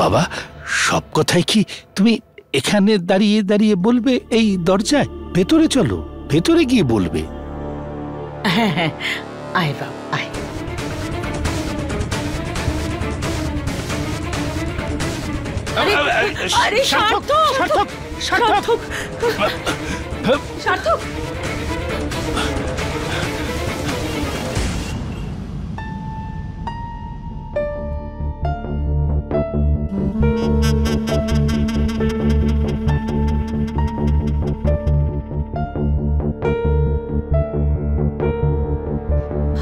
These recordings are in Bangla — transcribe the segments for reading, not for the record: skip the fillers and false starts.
বাবা, সব কথাই কি তুমি এখানে দাঁড়িয়ে দাঁড়িয়ে বলবে? এই দরজায় ভেতরে চলো, ভেতরে গিয়ে বলবে। হ্যাঁ হ্যাঁ, আয় বাবা আয়। আরে সার্থক, সার্থক, সার্থক, সার্থক।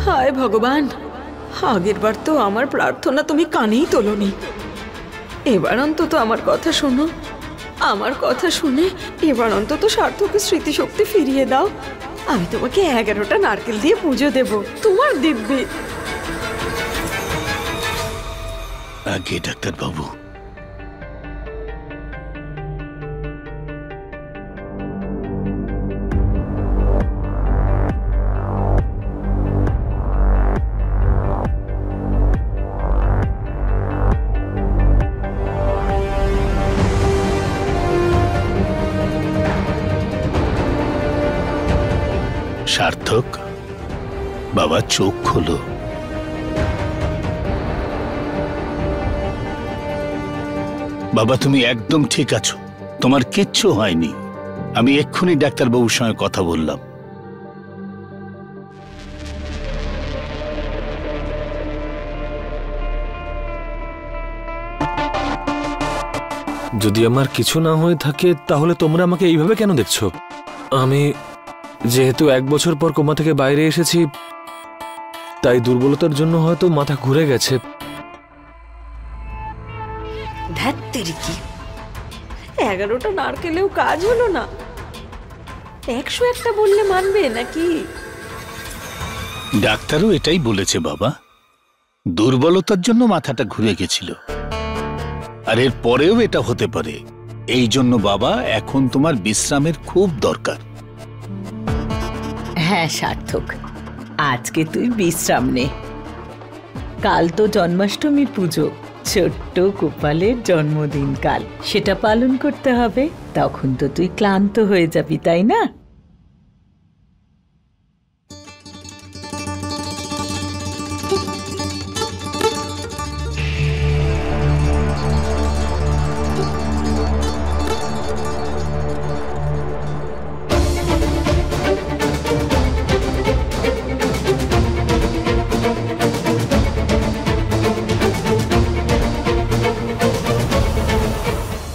হায় ভগবান, আগের বার তো আমার প্রার্থনা তুমি কানেই তোলনি। এবার অন্তত আমার কথা শোনো, আমার কথা শুনে এবার অন্তত সার্থকের স্মৃতিশক্তি ফিরিয়ে দাও। আমি তোমাকে 11টা নারকেল দিয়ে পুজো দেব, তোমার দিব্যি। আগে ডাক্তার বাবু, সার্থক বাবা, চোখ খোলো। বাবা, তুমি একদম ঠিক আছো, তোমার কিচ্ছু হয়নি। আমি এক্ষুনি ডাক্তারবাবুর সঙ্গে কথা বললাম। যদি আমার কিছু না হয়ে থাকে তাহলে তোমরা আমাকে এইভাবে কেন দেখছো? আমি যেহেতু 1 বছর পর কোমা থেকে বাইরে এসেছি, তাই দুর্বলতার জন্য হয়তো মাথা ঘুরে গেছে। ধ্যাত্তেরি কি, 11টা নারকেলেও কাজ হলো না? 101টা বললে মানবে নাকি? ডাক্তারও এটাই বলেছে বাবা, দুর্বলতার জন্য মাথাটা ঘুরে গেছিল, আর এর পরেও এটা হতে পারে। এই জন্য বাবা, এখন তোমার বিশ্রামের খুব দরকার। হ্যাঁ সার্থক, আজকে তুই বিশ্রাম নে। কাল তো জন্মাষ্টমী পুজো, ছোট্ট গোপালের জন্মদিন কাল, সেটা পালন করতে হবে। তখন তো তুই ক্লান্ত হয়ে যাবি, তাই না?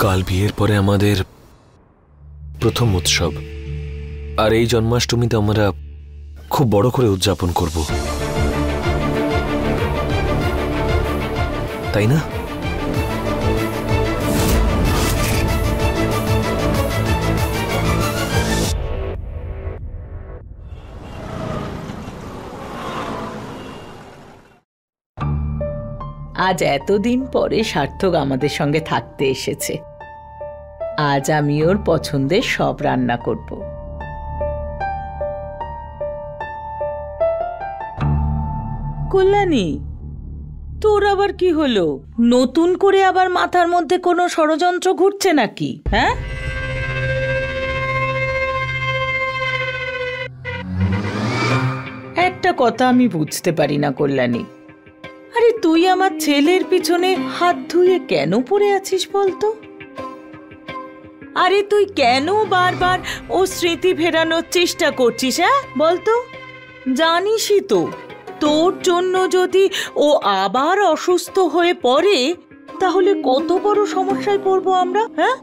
কাল বিয়ের পরে আমাদের প্রথম উৎসব, আর এই জন্মাষ্টমীতে আমরা খুব বড় করে উদযাপন করব, তাই না? আজ এতদিন পরে সার্থক আমাদের সঙ্গে থাকতে এসেছে। আজ আমি ওর পছন্দের সব রান্না করব। কল্যাণী, তোর আবার কি হলো? নতুন করে আবার মাথার মধ্যে কোনো ষড়যন্ত্র ঘুরছে নাকি? হ্যাঁ, একটা কথা আমি বুঝতে পারি না কল্যাণী। আরে তুই আমার ছেলের পিছনে হাত ধুয়ে কেন পড়ে আছিস বলতো? আরে তুই কেন বারবার ও স্মৃতি ফেরানোর চেষ্টা করছিস? হ্যাঁ বলতো, জানিসই তো তোর জন্য যদি ও আবার অসুস্থ হয়ে পড়ে তাহলে কত বড় সমস্যায় পড়বো আমরা। হ্যাঁ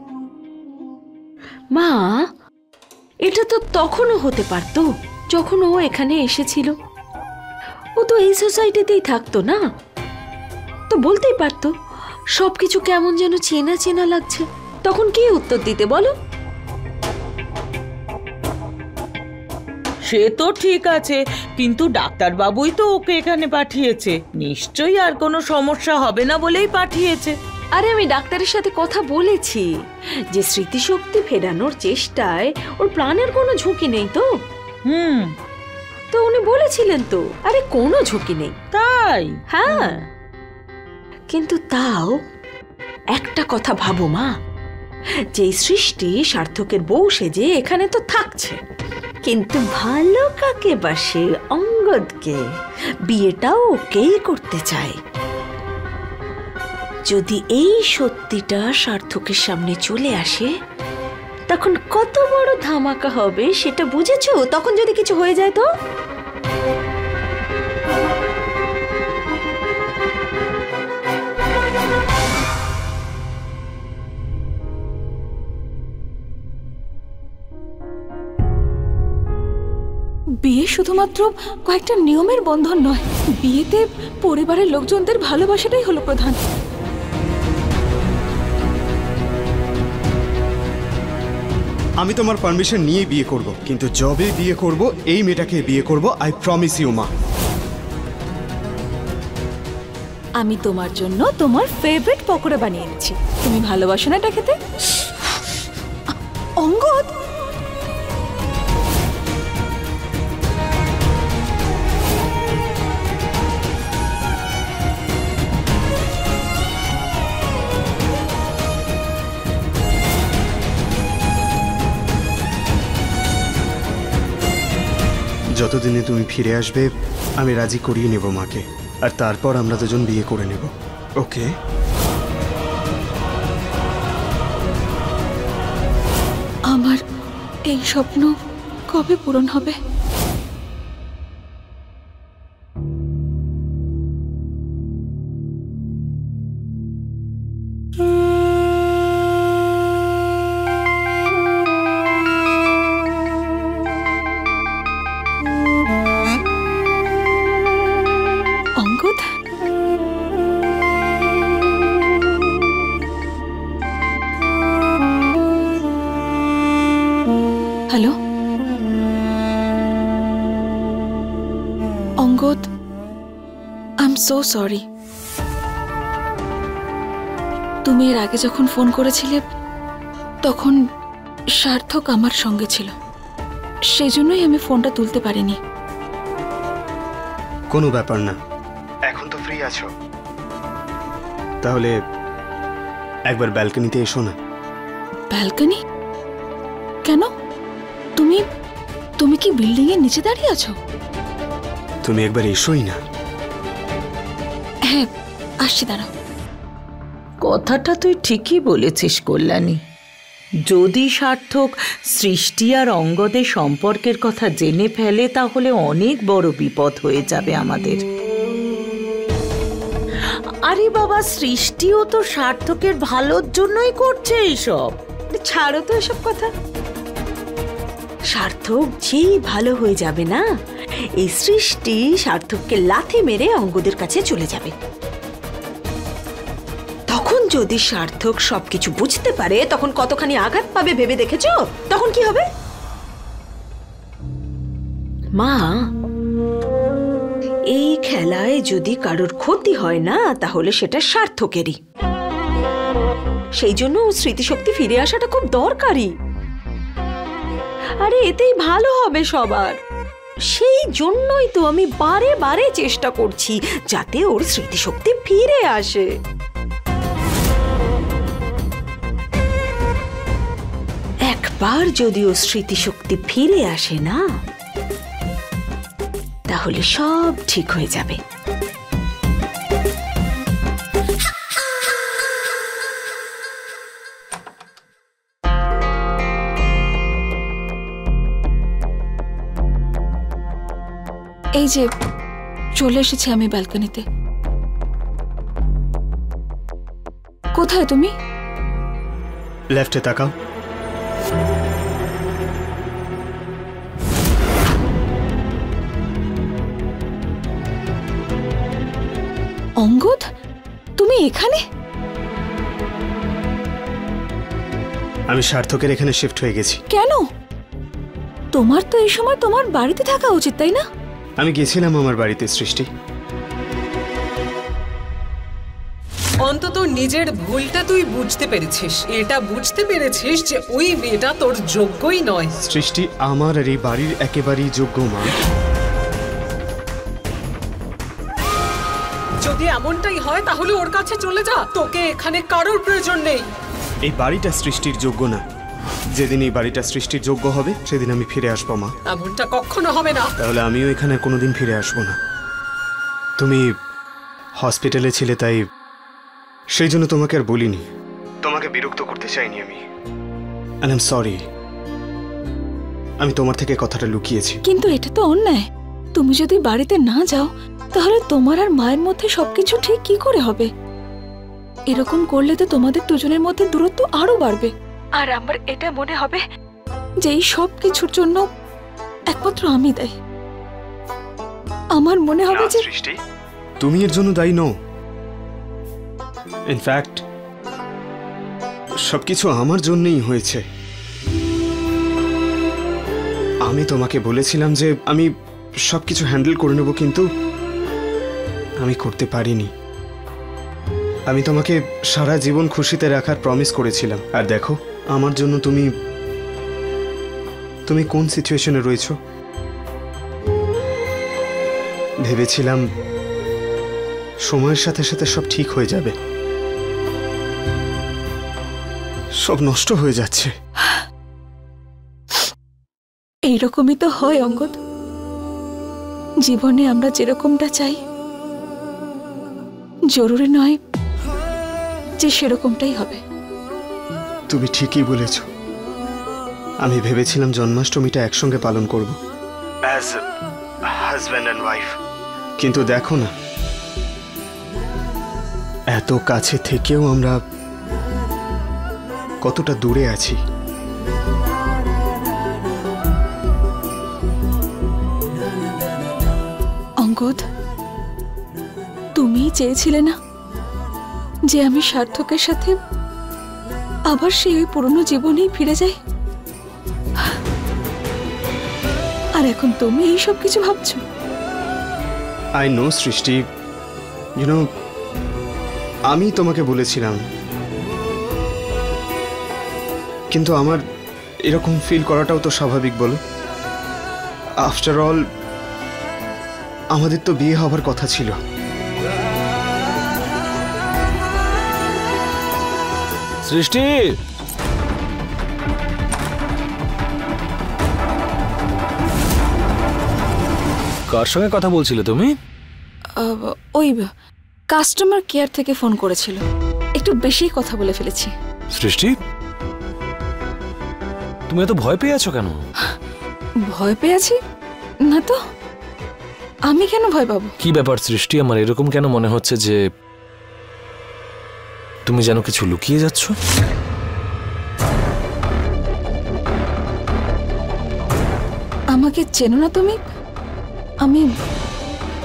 মা, এটা তো তখনও হতে পারতো যখন ও এখানে এসেছিল। ও তো এই সোসাইটিতেই থাকতো না, তো বলতেই পারতো সবকিছু কেমন যেন চেনা চেনা লাগছে। তখন কি উত্তর দিতে বলো? সে তো ঠিক আছে, কিন্তু ডাক্তারবাবুই তো ওকে এখানে পাঠিয়েছে, নিশ্চয়ই আর কোনো সমস্যা হবে না বলেই পাঠিয়েছে। আরে আমি ডাক্তারের সাথে কথা বলেছি যে স্মৃতিশক্তি ফেরানোর চেষ্টায় ওর প্রাণের কোনো ঝুঁকি নেই তো। তো উনি বলেছিলেন তো, আরে কোনো ঝুঁকি নেই। তাই? হ্যাঁ, কিন্তু তাও একটা কথা ভাবো মা, যে সৃষ্টি সার্থকের বউ সেজে এখানে তো থাকছে, কিন্তু ভালো কাকে বাসে? অঙ্গদকে। বিয়েটাও ওকেই করতে চায়। যদি এই সত্যিটা সার্থকের সামনে চলে আসে, তখন কত বড় ধামাকা হবে সেটা বুঝেছো? তখন যদি কিছু হয়ে যায় তো? বিয়ে শুধুমাত্র কয়েকটা নিয়মের বন্ধন নয়, বিয়েতে পরিবারের লোকজনদের ভালোবাসাটাই হলো প্রধান। আমি তোমার পারমিশন নিয়ে বিয়ে করব, কিন্তু যবে বিয়ে করব এই মেয়েটাকে বিয়ে করব, আই প্রমিস ইউ মা। আমি তোমার জন্য তোমার ফেভারিট পকোড়া বানিয়ে এনেছি, তুমি ভালোবাসো না এটা খেতে? অঙ্গদ, যতদিনে তুমি ফিরে আসবে আমি রাজি করিয়ে নেব মাকে, আর তারপর আমরা দুজন বিয়ে করে নেব। ওকে? আমার এই স্বপ্ন কবে পূরণ হবে? Angad, hello Angad, I am so sorry. তুমি এর আগে যখন ফোন করেছিলে তখন সার্থক আমার সঙ্গে ছিল, সেজন্যই আমি ফোনটা তুলতে পারিনি। কোনো ব্যাপার না, এখন তো ফ্রি আছো, তাহলে একবার ব্যালকনিতে এসো না। ব্যালকনি? কেন? তুমি তুমি কি বিল্ডিং এর নিচে দাঁড়িয়ে আছো? তুমি একবার এসোই না। হ্যাঁ, আসছি, দাঁড়াও। কথাটা তুই ঠিকই বলেছিস কল্যাণী। যদি সার্থক সৃষ্টি আর অঙ্গদের সম্পর্কের কথা জেনে ফেলে তাহলে অনেক বড় বিপদ হয়ে যাবে আমাদের। আরে বাবা, সৃষ্টিও তো সার্থকের ভালোর জন্যই করছে এইসব। ছাড়ো তো এসব কথা। সার্থক যেই ভালো হয়ে যাবে না, এই সৃষ্টি সার্থককে লাথি মেরে অঙ্গদের কাছে চলে যাবে। তখন যদি সার্থক সবকিছু বুঝতে পারে তখন কতখানি আঘাত পাবে ভেবে দেখেছো? তখন কি হবে? মা, এই খেলায় যদি কারোর ক্ষতি হয় না তাহলে সেটা সার্থকেরই। সেই জন্য স্মৃতিশক্তি ফিরে আসাটা খুব দরকারি। আরে এতেই ভালো হবে সবার। সেই জন্যই তো আমি বারে বারে চেষ্টা করছি যাতে ওর স্মৃতিশক্তি ফিরে আসে। একবার যদি ও স্মৃতিশক্তি ফিরে আসে না, তাহলে সব ঠিক হয়ে যাবে। এই যে চলে এসেছি আমি ব্যালকনিতে। কোথায় তুমি? লেফটে তাকাও। অঙ্গদ, তুমি এখানে? আমি সার্থকের এখানে শিফট হয়ে গেছি। কেন? তোমার তো এই সময় তোমার বাড়িতে থাকা উচিত, তাই না? আমি গেছিলাম আমার বাড়িতে সৃষ্টি। অন্তত নিজের ভুলটা তুই বুঝতে পেরেছিস, এটা বুঝতে পেরেছিস যে ওই মেয়েটা তোর যোগ্যই নয়। সৃষ্টি আমার আর এই বাড়ির একেবারেই যোগ্য মা। যদি এমনটাই হয় তাহলে ওর কাছে চলে যা, তোকে এখানে কারোর প্রয়োজন নেই। এই বাড়িটা সৃষ্টির যোগ্য না। যেদিন এই বাড়িটা সৃষ্টির যোগ্য হবে সেদিন আমি ফিরে আসবো মা। এমনটা কখনো হবে না। তাহলে আমিও এখানে কোনোদিন ফিরে আসবো না। তুমি হসপিটালে ছিলে তাই সেই জন্য তোমাকে আর বলিনি, তোমাকে বিরক্ত করতে চাইনি আমি। আই এম সরি, আমি তোমার থেকে কথাটা লুকিয়েছি। কিন্তু এটা তো অন্যায়। তুমি যদি বাড়িতে না যাও তাহলে তোমার আর মায়ের মধ্যে সবকিছু ঠিক কি করে হবে? এরকম করলে তো তোমাদের দুজনের মধ্যে দূরত্ব আরো বাড়বে। আর আমার এটা মনে হবে যে এই সব কিছুর জন্য একমাত্র আমি দায়ী। আমার মনে হবে যে সৃষ্টি, তুমি এর জন্য দায়ী নও। ইনফ্যাক্ট সবকিছু আমার জন্যই হয়েছে। আমি তোমাকে বলেছিলাম যে আমি সবকিছু হ্যান্ডেল করে নেব, কিন্তু আমি করতে পারিনি। আমি তোমাকে সারা জীবন খুশিতে রাখার প্রমিস করেছিলাম, আর দেখো আমার জন্য তুমি কোন সিচুয়েশনে রয়েছো। ভেবেছিলাম সময়ের সাথে সাথে সব ঠিক হয়ে যাবে, সব নষ্ট হয়ে যাচ্ছে। এইরকমই তো হয় অঙ্গদ। জীবনে আমরা যেরকমটা চাই জরুরি নয় যে সেরকমটাই হবে। তুমি ঠিকই বলেছ। আমি ভেবেছিলাম জন্মাষ্টমীটা একসঙ্গে পালন করব, অ্যাজ হাজব্যান্ড অ্যান্ড ওয়াইফ। কিন্তু দেখো না, এত কাছে থেকেও আমরা কতটা দূরে আছি। অঙ্গদ, তুমি চেয়েছিলে না যে আমি সার্থকের সাথে আবার সেই ওই পুরনো জীবনেই ফিরে যাই? আর এখন তুমি এই সব কিছু ভাবছো? আই নো সৃষ্টি, ইউ নো, আমি তোমাকে বলেছিলাম, কিন্তু আমার এরকম ফিল করাটাও তো স্বাভাবিক বলো। আফটার অল আমাদের তো বিয়ে হবার কথা ছিল। সৃষ্টি, কার সঙ্গে কথা বলছিলে তুমি? ওই কাস্টমার কেয়ার থেকে ফোন করেছিল, একটু বেশি কথা বলে ফেলেছি। সৃষ্টি, তুমি এত ভয় পেয়ে আছো কেন? ভয় পেয়ে আছি না তো। আমি কেন ভয় পাবো? কি ব্যাপার সৃষ্টি, আমার এরকম কেন মনে হচ্ছে যে তুমি যেন কিছু লুকিয়ে যাচ্ছ? আমাকে চেনো না তুমি? আমি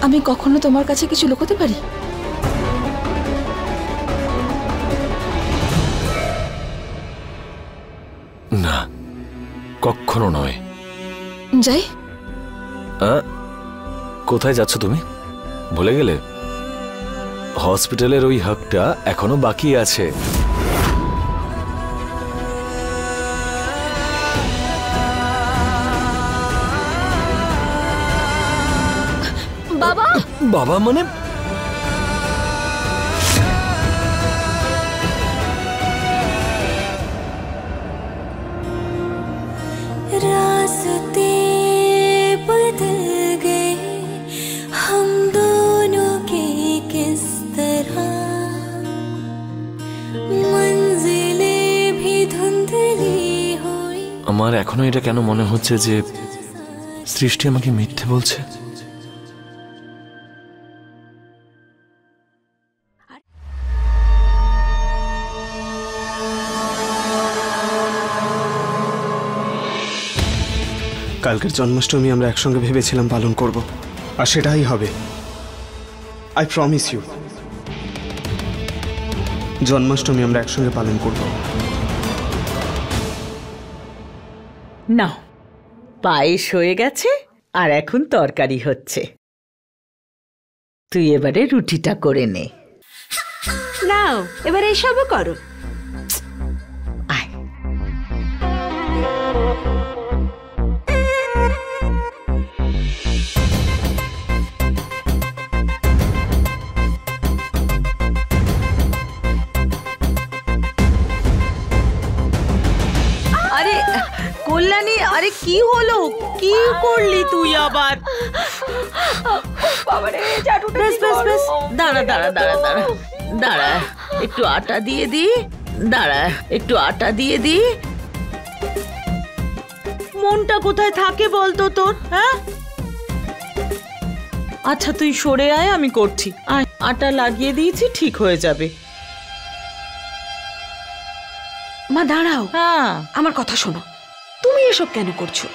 আমি কখনো তোমার কাছে কিছু লুকোতে পারি? না, কখনো নয়। যাই। কোথায় যাচ্ছ তুমি? ভুলে গেলে? হসপিটালের ওই হাগটা এখনো বাকি আছে। বাবা! বাবা মানে? रास्ते बदल गए हम दोनों के किस तरह, मंजिलें भी धुंधली हुई। আমার এখনো এটা কেন মনে হচ্ছে যে সৃষ্টি আমাকে মিথ্যে বলছে? কালকের জন্মাষ্টমী আমরা একসঙ্গে ভেবেছিলাম পালন করব, আর সেটাই হবে। আই প্রমিস ইউ, জন্মাষ্টমী আমরা একসঙ্গে পালন করব। না, পায়েস হয়ে গেছে আর এখন তরকারি হচ্ছে। তুই এবারে রুটিটা করে নে। নাও এবার এসবও করো। আয়। কল্যাণী, আরে কি হলো? কি করলি তুই আবার? বেশ বেশ বেশ, দাঁড়া দাঁড়া দাঁড়া দাঁড়া দাঁড়া, একটু আটা দিয়ে দি। দাঁড়া, একটু আটা দিয়ে দি। মনটা কোথায় থাকে বলতো তোর? হ্যাঁ, আচ্ছা তুই সরে আয়, আমি করছি। আয়, আটা লাগিয়ে দিয়েছি, ঠিক হয়ে যাবে। মা দাঁড়াও, হ্যাঁ, আমার কথা শোনো। তুমি এসব কেন করছো?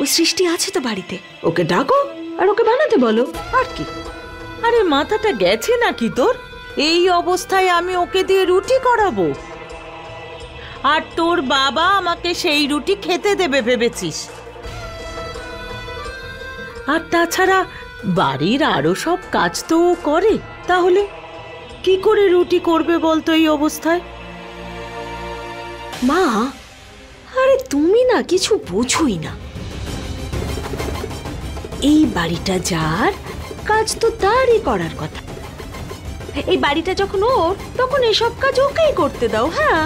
ওই সৃষ্টি আছে তো বাড়িতে, ওকে ডাকো আর ওকে বানাতে বলো। আর কি? আরে মাথাটা গেছে নাকি তোর? এই অবস্থায় আমি ওকে দিয়ে রুটি করাবো? আর তোর বাবা আমাকে সেই রুটি খেতে দেবে ভেবেছিস? আর তাছাড়া বাড়ির আরো সব কাজ তো ও করে, তাহলে কি করে রুটি করবে বলতো এই অবস্থায়? মা, আরে তুমি না কিছু বোঝোই না। এই বাড়িটা যার, কাজ তো তারই করার কথা। এই বাড়িটা যখন ওর, তখন এসব কাজ ওকেই করতে দাও। হ্যাঁ,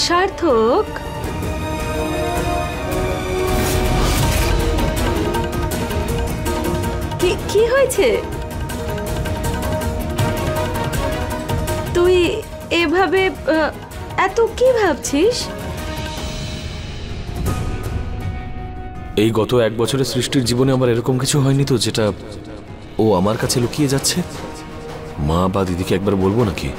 সার্থক, কি হয়েছে? তুই এভাবে এত কি ভাবছিস? এই গত 1 বছরের সৃষ্টির জীবনে আমার এরকম কিছু হয়নি তো যেটা ও আমার কাছে লুকিয়ে যাচ্ছে? মা বা দিদিকে একবার বলবো নাকি?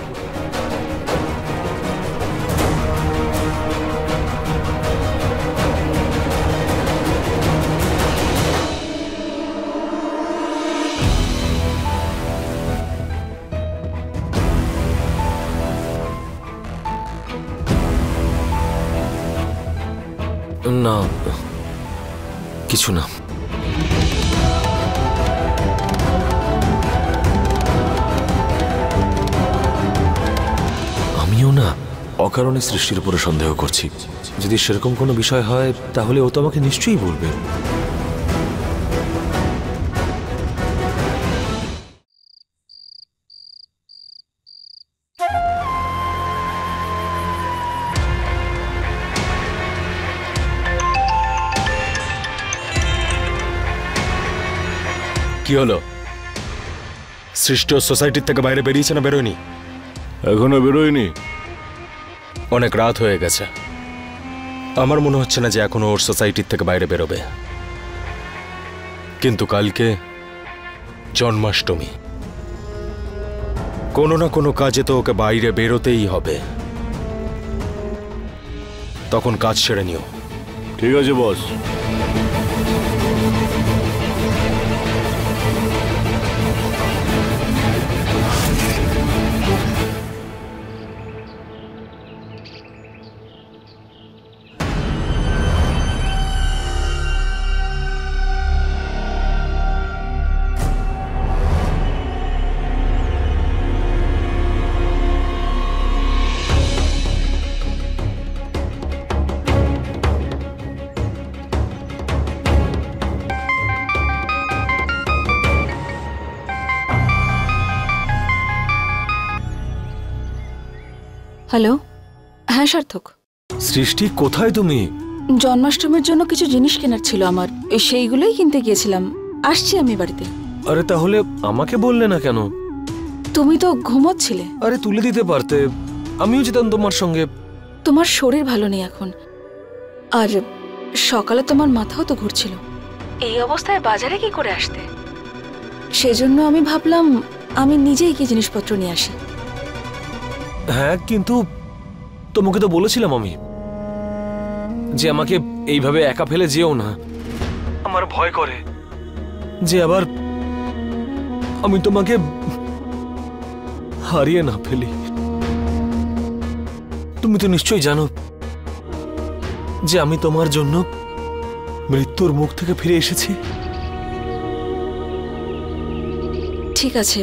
না, কিছু না। আমিও না অকারণে সৃষ্টির উপরে সন্দেহ করছি। যদি সেরকম কোনো বিষয় হয় তাহলে ও তো আমাকে নিশ্চয়ই বলবে। কি হলো? সৃষ্টি সোসাইটির থেকে বাইরে বেরিয়েছে না বেরোয়নি? এখনো বেরোয়নি। অনেক রাত হয়ে গেছে, আমার মনে হচ্ছে না যে এখনো ওর সোসাইটির থেকে বাইরে বেরোবে। কিন্তু কালকে জন্মাষ্টমী, কোনো না কোনো কাজে তো ওকে বাইরে বেরোতেই হবে। তখন কাজ সেরে নিও। ঠিক আছে বস। হ্যালো, হ্যাঁ সার্থক। সৃষ্টি, কোথায় তুমি? জন্মাষ্টমীর জন্য কিছু জিনিস কেনার ছিল আমার, সেইগুলোই কিনতে গিয়েছিলাম। আসছি আমি বাড়িতে। আরে তাহলে আমাকে বললে না কেন? তুমি তো ঘুমোচ্ছিলে। আরে তুলে দিতে পারতে, আমিও যেতাম তোমার সঙ্গে। তোমার শরীর ভালো নেই এখন, আর সকালে তোমার মাথাও তো ঘুরছিল। এই অবস্থায় বাজারে কি করে আসতে? সেজন্য আমি ভাবলাম আমি নিজেই কি জিনিসপত্র নিয়ে আসি। হ্যাঁ, কিন্তু তোমাকে তো বলেছিলাম আমি যে আমাকে এইভাবে একা ফেলে যেও না। আমার ভয় করে যে আবার আমি তোমাকে হারিয়ে না ফেলি। তুমি তো নিশ্চয়ই জানো যে আমি তোমার জন্য মৃত্যুর মুখ থেকে ফিরে এসেছি। ঠিক আছে,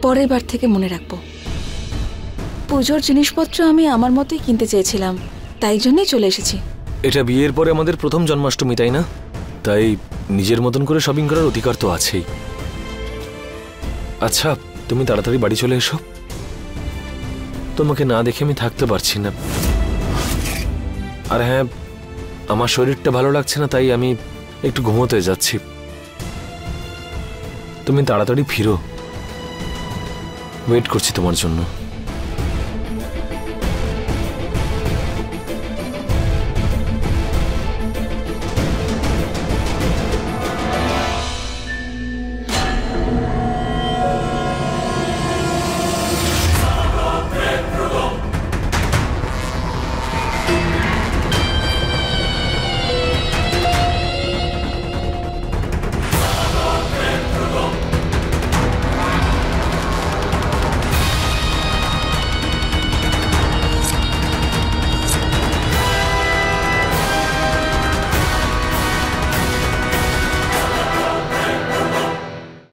পরের বার থেকে মনে রাখবো। পুজোর জিনিসপত্র আমি আমার মতোই কিনতে চেয়েছিলাম, তাই জন্যই চলে এসেছি। এটা বিয়ের পরে আমাদের প্রথম জন্মাষ্টমী, তাই না? তাই নিজের মতন করে শপিং করার অধিকার তো আছেই। আচ্ছা, তুমি তাড়াতাড়ি বাড়ি চলে এসো। তোমাকে না দেখে আমি থাকতে পারছি না। আর হ্যাঁ, আমার শরীরটা ভালো লাগছে না, তাই আমি একটু ঘুমোতে যাচ্ছি। তুমি তাড়াতাড়ি ফিরো, ওয়েট করছি তোমার জন্য।